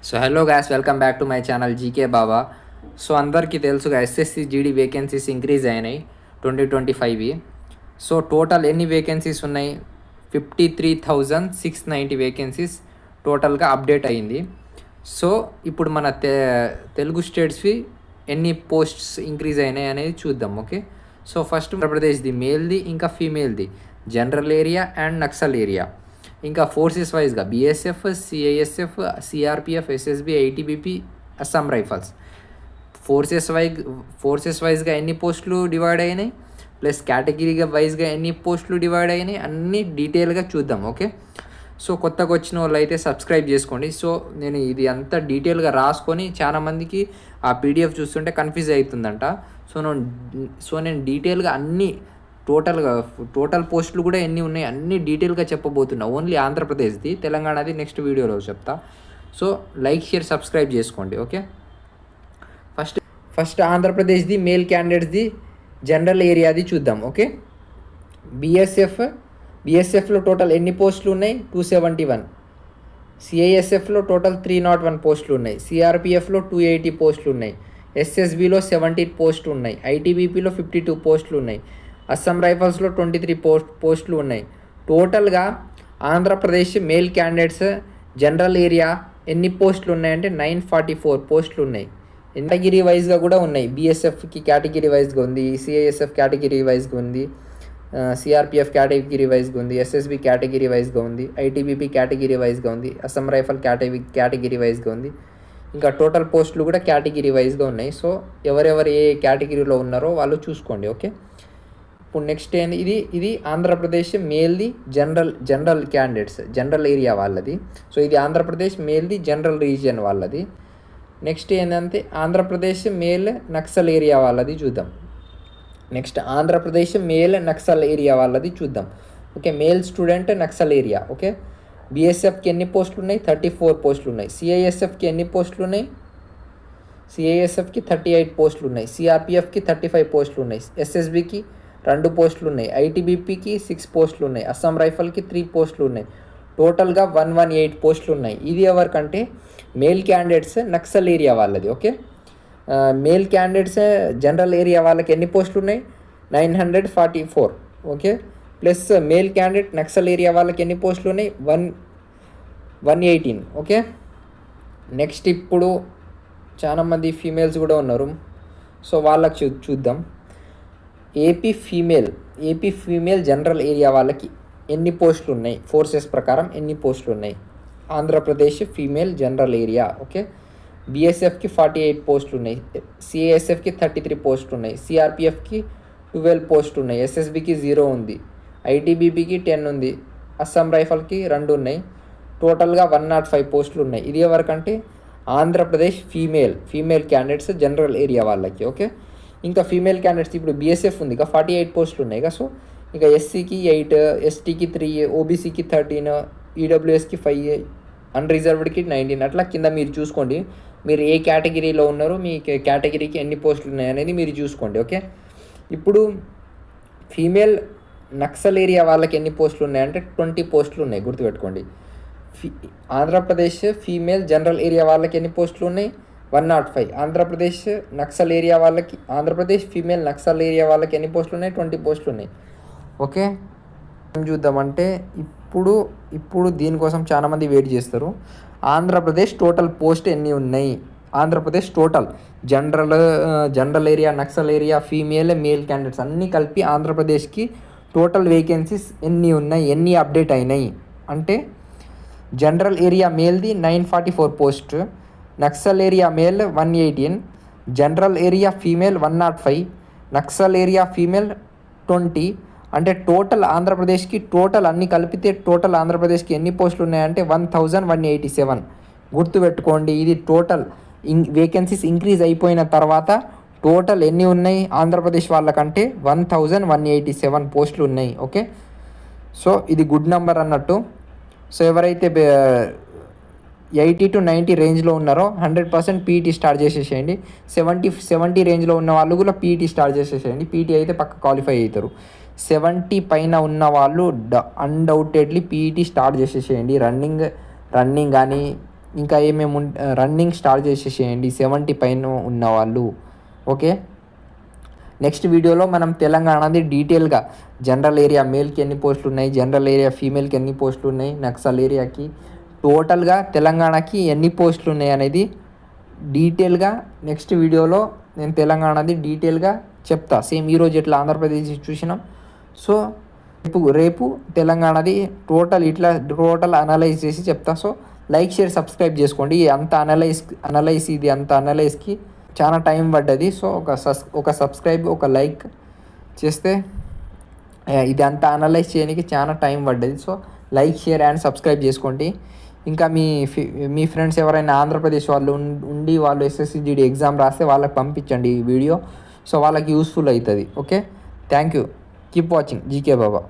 So hello guys, welcome back to my channel GK Baba. So అందరికీ తెలుసుగా SSC GD vacancies increase అయినాయి 2025. So total ఎన్ని vacancies ఉన్నాయి? 53,690 vacancies టోటల్గా update అయ్యింది. సో ఇప్పుడు మన తెలుగు స్టేట్స్వి ఎన్ని పోస్ట్స్ ఇంక్రీజ్ అయినాయి అనేది చూద్దాం. ఓకే, సో ఫస్ట్ ఆంధ్రప్రదేశ్ది మేల్ది ఇంకా ఫీమేల్ది, general area and naxal area, ఇంకా ఫోర్సెస్ వైజ్గా BSF, CISF, CRPF, SSB, ITBP, Assam Rifles. Forces వైజ్గా ఎన్ని పోస్టులు డివైడ్ అయినాయి, ప్లస్ కేటగిరీగా వైజ్గా ఎన్ని పోస్టులు డివైడ్ అయినాయి అన్నీ డీటెయిల్గా చూద్దాం. ఓకే, సో కొత్తగా వచ్చిన వాళ్ళు అయితే సబ్స్క్రైబ్ చేసుకోండి. సో నేను ఇది అంతా డీటెయిల్గా రాసుకొని చాలామందికి ఆ పీడిఎఫ్ చూస్తుంటే కన్ఫ్యూజ్ అవుతుందంట. సో నేను డీటెయిల్గా అన్నీ టోటల్ పోస్టులు కూడా ఎన్ని ఉన్నాయి అన్నీ డీటెయిల్గా చెప్పబోతున్నా. ఓన్లీ ఆంధ్రప్రదేశ్ది, తెలంగాణది నెక్స్ట్ వీడియోలో చెప్తా. సో లైక్, షేర్, సబ్స్క్రైబ్ చేసుకోండి. ఓకే, ఫస్ట్ ఆంధ్రప్రదేశ్ది మేల్ క్యాండిడేట్స్ది జనరల్ ఏరియాది చూద్దాం. ఓకే, బీఎస్ఎఫ్లో టోటల్ ఎన్ని పోస్టులు ఉన్నాయి? 271. సిఐఎస్ఎఫ్లో టోటల్ 301 పోస్టులు ఉన్నాయి. సిఆర్పిఎఫ్లో 280 పోస్టులు ఉన్నాయి. ఎస్ఎస్బిలో 70 పోస్టులు ఉన్నాయి. ఐటీబీపీలో 52 పోస్టులు ఉన్నాయి. అస్సాం రైఫల్స్లో 23 పోస్టులు ఉన్నాయి. టోటల్గా Andhra Pradesh male candidates general area ఎన్ని పోస్టులు ఉన్నాయంటే 944 పోస్టులు ఉన్నాయి. కేటగిరీ వైజ్గా కూడా ఉన్నాయి. బీఎస్ఎఫ్కి కేటగిరీ వైజ్గా ఉంది, సిఐఎస్ఎఫ్ కేటగిరీ వైజ్గా ఉంది, సిఆర్పిఎఫ్ కేటగిరీ వైజ్గా ఉంది, ఎస్ఎస్బి కేటగిరీ వైజ్గా ఉంది, ఐటీబీపీ కేటగిరీ వైజ్గా ఉంది, అస్సాం రైఫల్ కేటగిరీ వైజ్గా ఉంది. ఇంకా టోటల్ పోస్టులు కూడా కేటగిరీ వైజ్గా ఉన్నాయి. సో ఎవరెవరు ఏ కేటగిరీలో ఉన్నారో వాళ్ళు చూసుకోండి. ఓకే, ఇప్పుడు నెక్స్ట్ ఏంది, ఇది ఆంధ్రప్రదేశ్ మేల్ది జనరల్ క్యాండిడేట్స్ జనరల్ ఏరియా వాళ్ళది. సో ఇది ఆంధ్రప్రదేశ్ మేల్ది జనరల్ రీజియన్ వాళ్ళది. నెక్స్ట్ ఏంటంటే ఆంధ్రప్రదేశ్ మేల్ నక్సల్ ఏరియా వాళ్ళది చూద్దాం. Okay, male student naxal area. Okay, బీఎస్ఎఫ్కి ఎన్ని పోస్టులు ఉన్నాయి? 34 పోస్టులు ఉన్నాయి. సిఐఎస్ఎఫ్కి ఎన్ని పోస్టులు ఉన్నాయి? సిఐఎస్ఎఫ్కి 38 పోస్టులు ఉన్నాయి. సిఆర్పిఎఫ్కి 35 పోస్టులు ఉన్నాయి. ఎస్ఎస్బికి 2 పోస్టులు ఉన్నాయి. ఐటీబీపీకి 6 పోస్టులు ఉన్నాయి. అస్సాం రైఫల్కి 3 పోస్టులు ఉన్నాయి. టోటల్గా 118 పోస్టులు ఉన్నాయి. ఇది ఎవరికంటే మేల్ క్యాండిడేట్స్ నక్సల్ ఏరియా వాళ్ళది. Okay, male candidates general area వాళ్ళకి ఎన్ని పోస్టులు ఉన్నాయి? 944. Okay, plus male candidate Naxal area వాళ్ళకి ఎన్ని పోస్టులు ఉన్నాయి? 118. ఓకే, నెక్స్ట్ ఇప్పుడు చాలామంది ఫీమేల్స్ కూడా ఉన్నారు. సో వాళ్ళకి చూద్దాం. ఏపీ ఫీమేల్ జనరల్ ఏరియా వాళ్ళకి ఎన్ని పోస్టులు ఉన్నాయి? ఫోర్సెస్ ప్రకారం ఎన్ని పోస్టులు ఉన్నాయి? Andhra Pradesh female general area. Okay, బీఎస్ఎఫ్కి 48 పోస్టులు ఉన్నాయి. సిఏఎస్ఎఫ్కి 33 పోస్టులు ఉన్నాయి. సిఆర్పిఎఫ్కి 12 పోస్టులు ఉన్నాయి. ఎస్ఎస్బికి 0 ఉంది. ఐటీబీపీకి 10 ఉంది. అస్సాం రైఫల్కి 2 ఉన్నాయి. టోటల్గా 105 పోస్టులు ఉన్నాయి. ఇది ఎవరికంటే Andhra Pradesh female candidates general area వాళ్ళకి. ఓకే, ఇంకా ఫీమేల్ క్యాండిడేట్స్ ఇప్పుడు బీఎస్ఎఫ్ ఉంది, ఇక 48 పోస్టులు ఉన్నాయి. సో ఇక ఎస్సీకి 8, ఎస్టీకి 3, ఓబీసీకి 13, ఈడబ్ల్యూఎస్కి 5, అన్రిజర్వ్డ్కి 19. అట్లా కింద మీరు చూసుకోండి, మీరు ఏ కేటగిరీలో ఉన్నారో మీ కేటగిరీకి ఎన్ని పోస్టులు ఉన్నాయి అనేది మీరు చూసుకోండి. ఓకే, ఇప్పుడు ఫీమేల్ నక్సల్ ఏరియా వాళ్ళకి ఎన్ని పోస్టులు ఉన్నాయంటే 20 పోస్టులు ఉన్నాయి. గుర్తుపెట్టుకోండి. ఆంధ్రప్రదేశ్ ఫీమేల్ జనరల్ ఏరియా వాళ్ళకి ఎన్ని పోస్టులు ఉన్నాయి? 105. ఆంధ్రప్రదేశ్ ఫీమేల్ నక్సల్ ఏరియా వాళ్ళకి ఎన్ని పోస్టులు ఉన్నాయి? 20 పోస్టులు ఉన్నాయి. ఓకే, ఏం చూద్దామంటే ఇప్పుడు దీనికోసం చాలామంది వెయిట్ చేస్తారు. ఆంధ్రప్రదేశ్ టోటల్ పోస్ట్ ఎన్ని ఉన్నాయి? Andhra Pradesh total general area, Naxal area, female, male candidates అన్నీ కలిపి ఆంధ్రప్రదేశ్కి టోటల్ వేకెన్సీస్ ఎన్ని ఉన్నాయి, ఎన్ని అప్డేట్ అయినాయి అంటే జనరల్ ఏరియా మేల్ది 944 post, naxal area male 118, general area female 105, naxal area female 20. అంటే టోటల్ ఆంధ్రప్రదేశ్కి అన్నీ కలిపితే టోటల్ ఆంధ్రప్రదేశ్కి ఎన్ని పోస్టులు ఉన్నాయంటే 1187. గుర్తుపెట్టుకోండి, ఇది టోటల్ వేకెన్సీస్ ఇంక్రీజ్ అయిపోయిన తర్వాత టోటల్ ఎన్ని ఉన్నాయి ఆంధ్రప్రదేశ్ వాళ్ళకంటే 1187 పోస్టులు ఉన్నాయి. ఓకే, సో ఇది గుడ్ నెంబర్ అన్నట్టు. సో ఎవరైతే 80 to 90 రేంజ్లో ఉన్నారో 100% పీఈటీ స్టార్ట్ చేసేసేయండి. 70 రేంజ్లో ఉన్న వాళ్ళు కూడా పీఈటీ స్టార్ట్ చేసేసేయండి. పీఈటీ అయితే పక్క క్వాలిఫై అవుతారు. 70 పైన ఉన్న వాళ్ళు అన్డౌటెడ్లీ పీఈటీ స్టార్ట్ చేసేసేయండి. రన్నింగ్ కానీ ఇంకా ఏమేమి రన్నింగ్ స్టార్ట్ చేసేసేయండి 70 పైన ఉన్న వాళ్ళు. ఓకే, నెక్స్ట్ వీడియోలో మనం తెలంగాణది డీటెయిల్గా జనరల్ ఏరియా మేల్కి ఎన్ని పోస్టులు ఉన్నాయి, జనరల్ ఏరియా ఫీమేల్కి ఎన్ని పోస్టులు ఉన్నాయి, నక్సల్ ఏరియాకి టోటల్గా తెలంగాణకి ఎన్ని పోస్టులు ఉన్నాయి అనేది డీటెయిల్గా నెక్స్ట్ వీడియోలో నేను తెలంగాణది డీటెయిల్గా చెప్తా. సేమ్ ఈరోజు ఎట్లా ఆంధ్రప్రదేశ్ చూసినాం. సో రేపు తెలంగాణది టోటల్ అనలైజ్ చేసి చెప్తా. సో లైక్ షేర్ సబ్స్క్రైబ్ చేసుకోండి. అంత అనలైజ్కి చాలా టైం పడ్డది. సో ఒక సబ్స్క్రైబ్ ఒక లైక్ చేస్తే ఇది అంతా అనలైజ్ చేయడానికి చాలా టైం పడ్డది. So like share and subscribe చేసుకోండి. ఇంకా మీ ఫ్రెండ్స్ ఎవరైనా ఆంధ్రప్రదేశ్ వాళ్ళు ఉండి వాళ్ళు SSCGD ఎగ్జామ్ రాస్తే వాళ్ళకి పంపించండి ఈ వీడియో. సో వాళ్ళకి యూస్ఫుల్ అవుతుంది. Okay, thank you. Keep watching GK Baba.